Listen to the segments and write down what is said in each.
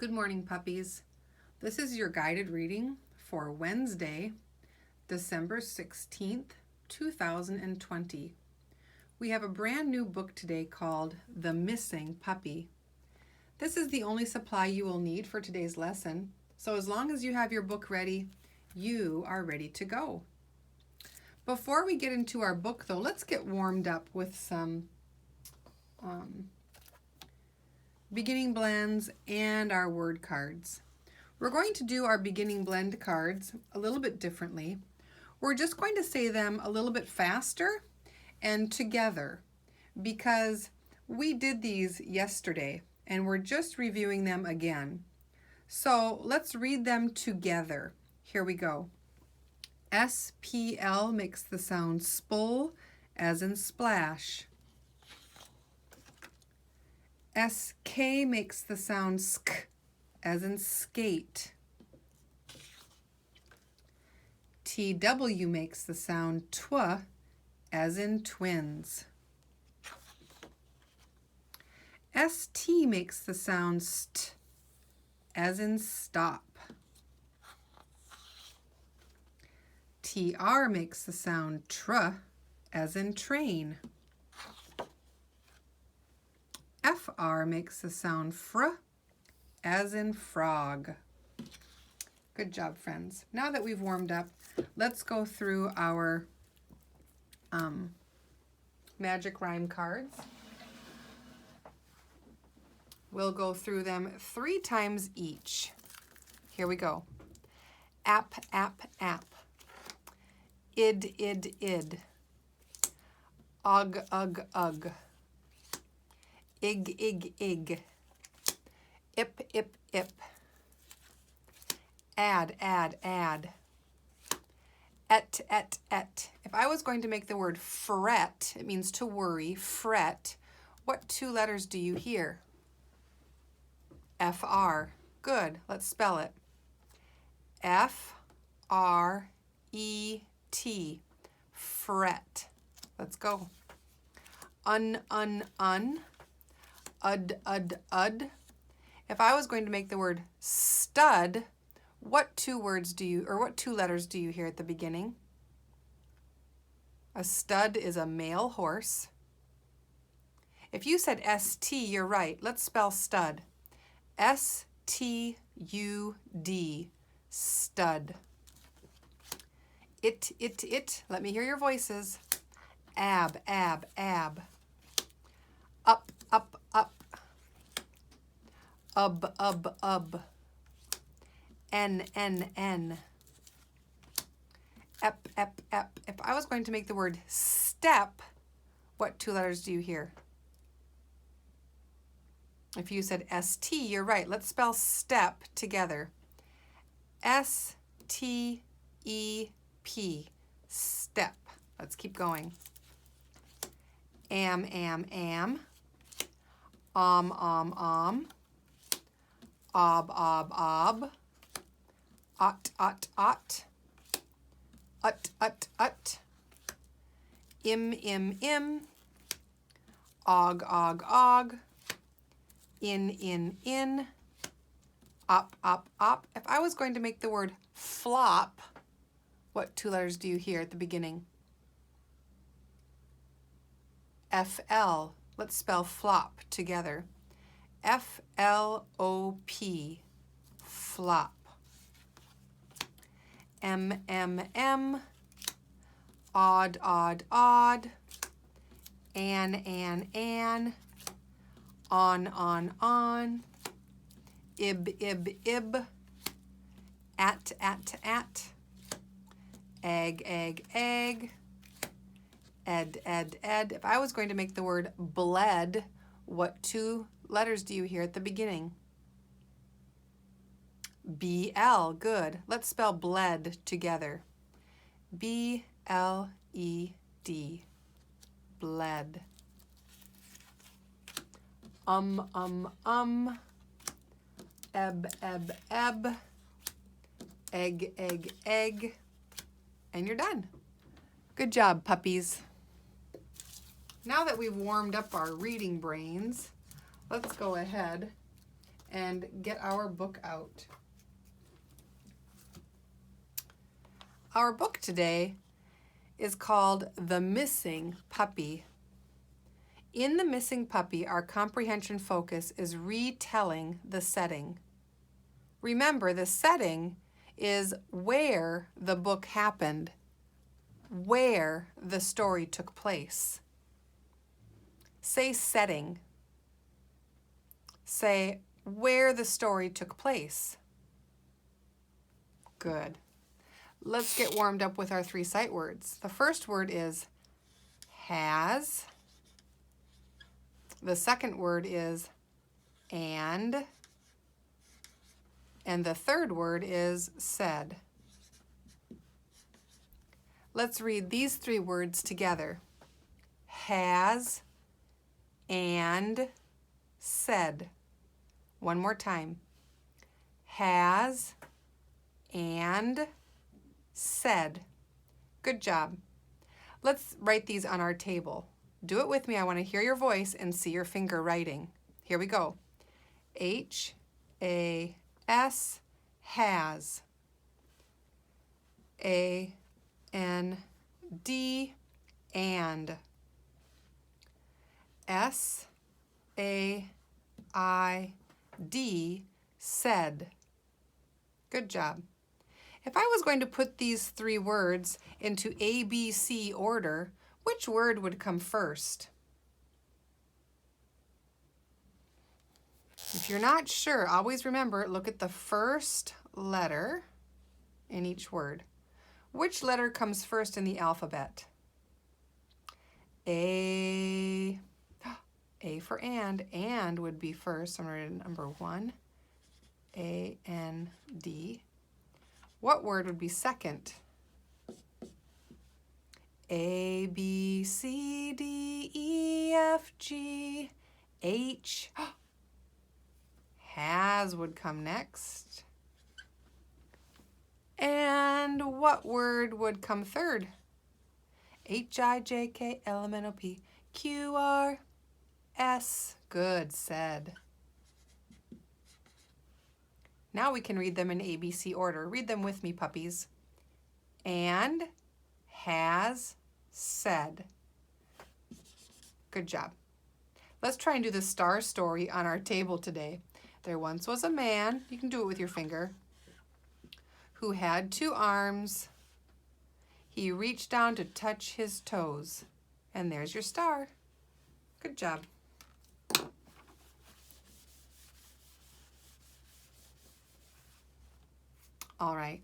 Good morning, puppies. This is your guided reading for Wednesday, December 16th, 2020. We have a brand new book today called The Missing Puppy. This is the only supply you will need for today's lesson, so as long as you have your book ready, you are ready to go. Before we get into our book, though, let's get warmed up with some beginning blends and our word cards. We're going to do our beginning blend cards a little bit differently. We're just going to say them a little bit faster and together because we did these yesterday and we're just reviewing them again. So let's read them together. Here we go. SPL makes the sound spul, as in splash. SK makes the sound sk, as in skate. TW makes the sound twa, as in twins. ST makes the sound st, as in stop. TR makes the sound tra, as in train. FR makes the sound fr, as in frog. Good job, friends. Now that we've warmed up, let's go through our magic rhyme cards. We'll go through them 3 times each. Here we go. App, app, app. Id, id, id. Ugh, ugh, ugh. Ig, ig, ig. Ip, ip, ip. Add, add, add. Et, et, et. If I was going to make the word fret, it means to worry, fret, what 2 letters do you hear? FR. Good. Let's spell it. F-R-E-T. Fret. Let's go. Un, un, un. Ud, ud, ud. If I was going to make the word stud, what 2 letters do you hear at the beginning? A stud is a male horse. If you said ST, you're right. Let's spell stud. S-T-U-D. Stud. It. Let me hear your voices. Ab, ab, ab. Up, up, up. Ub, ub, ub. N, N, N. Ep, ep, ep. If I was going to make the word step, what 2 letters do you hear? If you said ST, you're right. Let's spell step together. S-T-E-P. Step. Let's keep going. Am, am, am. Om. Ob, ob, ob. Ot, ot, ot. Ut, ut, ut. Im, im, im. Og, og, og. In. Op, op, op. If I was going to make the word flop, what 2 letters do you hear at the beginning? F-L. Let's spell flop together. F-L-O-P. Flop. M-M-M. Odd, odd, odd. An. On. Ib, ib, ib. At. Egg, egg, egg. Ed. If I was going to make the word bled, what 2 letters do you hear at the beginning? B-L. Good. Let's spell bled together. B-L-E-D. Bled. Eb, eb, eb. Egg, egg, egg. And you're done. Good job, puppies. Now that we've warmed up our reading brains, let's go ahead and get our book out. Our book today is called The Missing Puppy. In The Missing Puppy, our comprehension focus is retelling the setting. Remember, the setting is where the book happened, where the story took place. Say setting. Say where the story took place. Good. Let's get warmed up with our 3 sight words. The first word is has. The second word is and the third word is said. Let's read these 3 words together. Has and said. One more time. Has and said. Good job. Let's write these on our table. Do it with me. I want to hear your voice and see your finger writing. Here we go. H-A-S, has. A-N-D, and. S-A-I-D, said. Good job. If I was going to put these 3 words into ABC order, which word would come first? If you're not sure, always remember, look at the first letter in each word. Which letter comes first in the alphabet? A for and would be first. I'm going to write number 1. A-N-D. What word would be second? A, B, C, D, E, F, G, H. Has would come next. And what word would come third? H, I, J, K, L, M, N, O, P, Q, R, S. Good, said. Now we can read them in ABC order. Read them with me, puppies. And, has, said. Good job. Let's try and do the star story on our table today. There once was a man, you can do it with your finger, who had 2 arms. He reached down to touch his toes. And there's your star. Good job. All right.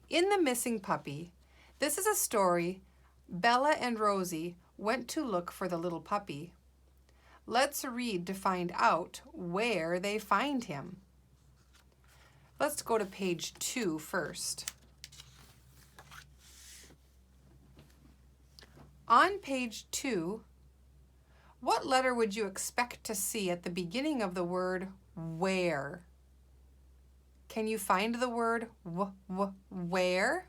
In The Missing Puppy, this is a story. Bella and Rosie went to look for the little puppy. Let's read to find out where they find him. Let's go to page 2 first. On page 2, what letter would you expect to see at the beginning of the word where? Can you find the word where?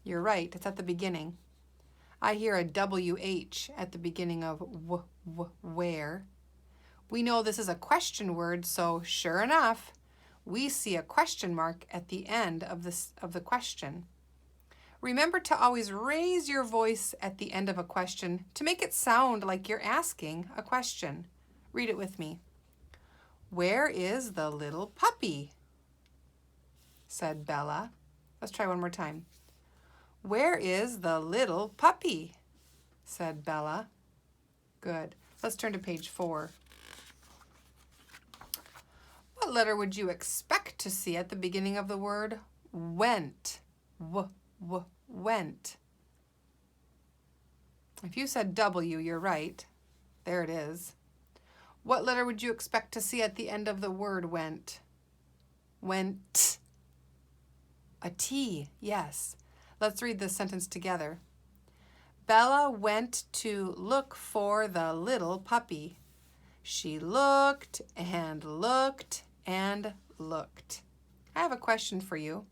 You're right, it's at the beginning. I hear a WH at the beginning of where. We know this is a question word, so sure enough, we see a question mark at the end of the question. Remember to always raise your voice at the end of a question to make it sound like you're asking a question. Read it with me. Where is the little puppy? Said Bella. Let's try one more time. Where is the little puppy? Said Bella. Good. Let's turn to page 4. What letter would you expect to see at the beginning of the word went? Went. If you said W, you're right. There it is. What letter would you expect to see at the end of the word went? Went. A T, yes. Let's read this sentence together. Bella went to look for the little puppy. She looked and looked and looked. I have a question for you.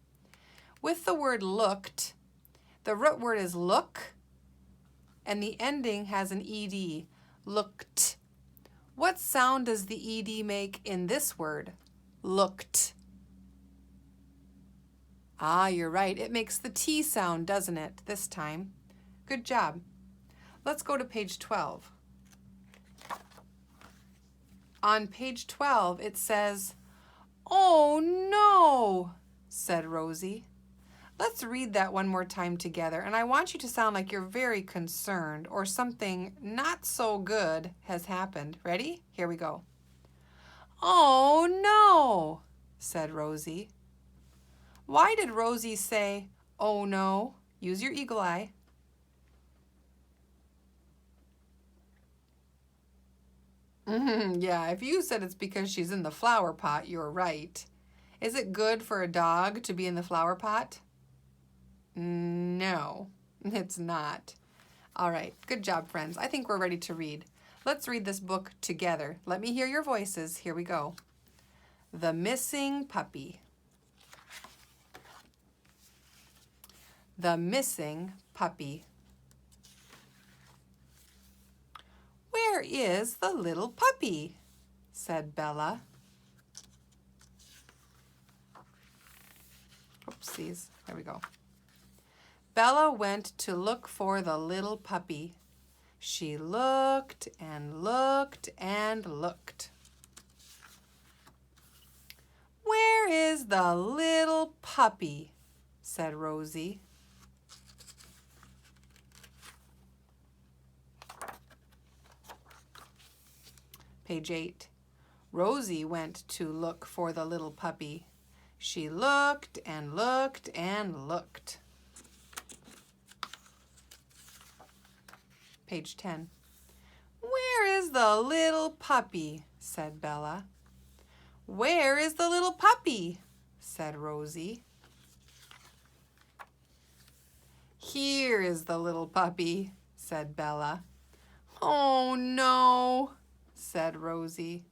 With the word looked, the root word is look, and the ending has an ED. Looked. What sound does the ED make in this word? Looked. Ah, you're right. It makes the T sound, doesn't it, this time? Good job. Let's go to page 12. On page 12, it says, "Oh no," said Rosie. Let's read that one more time together, and I want you to sound like you're very concerned or something not so good has happened. Ready? Here we go. "Oh no," said Rosie. Why did Rosie say, "Oh no"? Use your eagle eye. Yeah, if you said it's because she's in the flower pot, you're right. Is it good for a dog to be in the flower pot? No, it's not. All right, good job, friends. I think we're ready to read. Let's read this book together. Let me hear your voices. Here we go. The Missing Puppy. The Missing Puppy. "Where is the little puppy?" said Bella. Oopsies, there we go. Bella went to look for the little puppy. She looked and looked and looked. "Where is the little puppy?" said Rosie. Page 8. Rosie went to look for the little puppy. She looked and looked and looked. Page 10. "Where is the little puppy?" said Bella. "Where is the little puppy?" said Rosie. "Here is the little puppy," said Bella. "Oh no," said Rosie.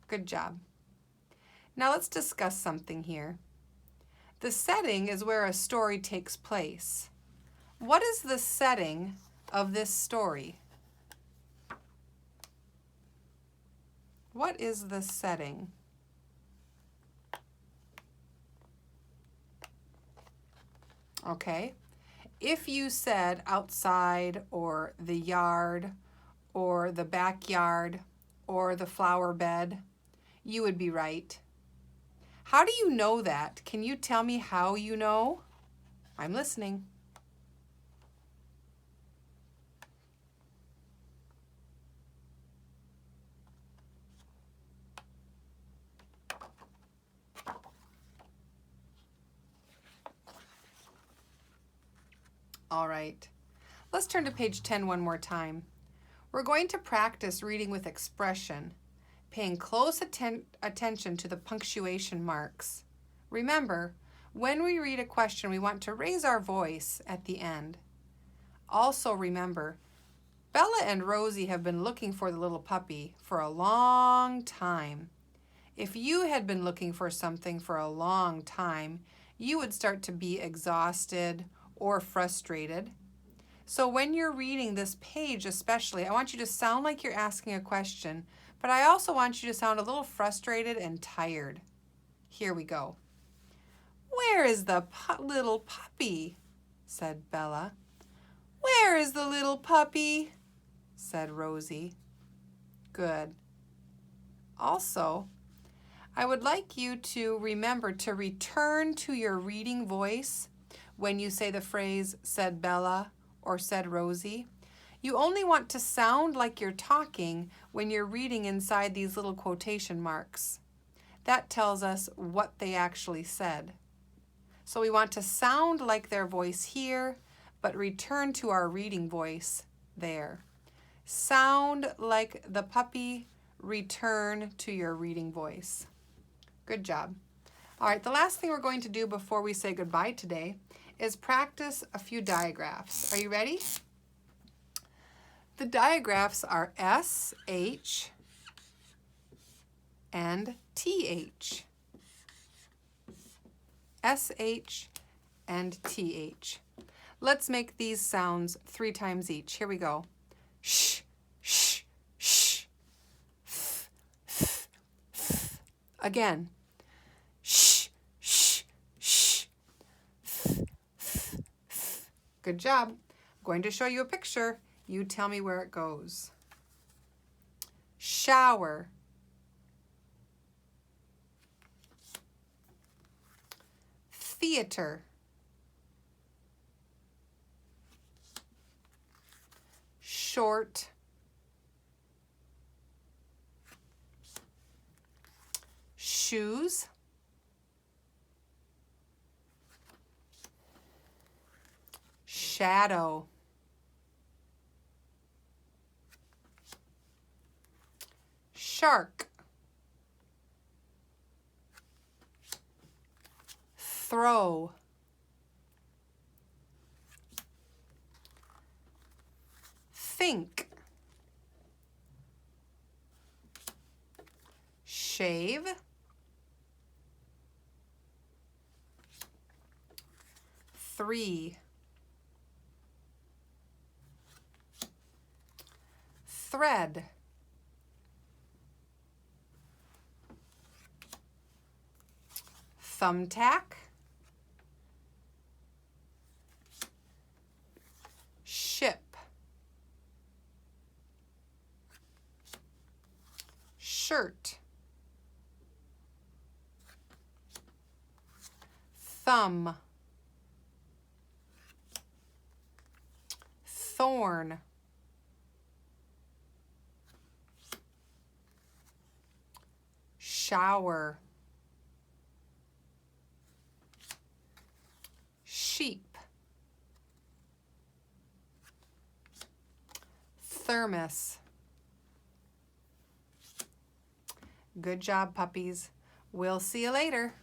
Good job. Now let's discuss something here. The setting is where a story takes place. What is the setting of this story? What is the setting? Okay. If you said outside or the yard or the backyard or the flower bed, you would be right. How do you know that? Can you tell me how you know? I'm listening. All right. Let's turn to page 10 one more time. We're going to practice reading with expression, paying close attention to the punctuation marks. Remember, when we read a question, we want to raise our voice at the end. Also remember, Bella and Rosie have been looking for the little puppy for a long time. If you had been looking for something for a long time, you would start to be exhausted or frustrated. So when you're reading this page especially, I want you to sound like you're asking a question, but I also want you to sound a little frustrated and tired. Here we go. "Where is the little puppy?" said Bella. "Where is the little puppy?" said Rosie. Good. Also, I would like you to remember to return to your reading voice when you say the phrase "said Bella" or "said Rosie." You only want to sound like you're talking when you're reading inside these little quotation marks. That tells us what they actually said. So we want to sound like their voice here, but return to our reading voice there. Sound like the puppy, return to your reading voice. Good job. All right, the last thing we're going to do before we say goodbye today is practice a few digraphs. Are you ready? The digraphs are S, H, and TH. SH and TH. Let's make these sounds 3 times each. Here we go. Sh, sh, sh. Again. Shh, shh, shh. Good job. I'm going to show you a picture. You tell me where it goes. Shower. Theater. Short. Shoes. Shadow. Shark. Throw. Think. Shave. Three. Thread. Thumbtack. Ship. Shirt. Thumb. Thorn. Shower. Sheep. Thermos. Good job, puppies. We'll see you later.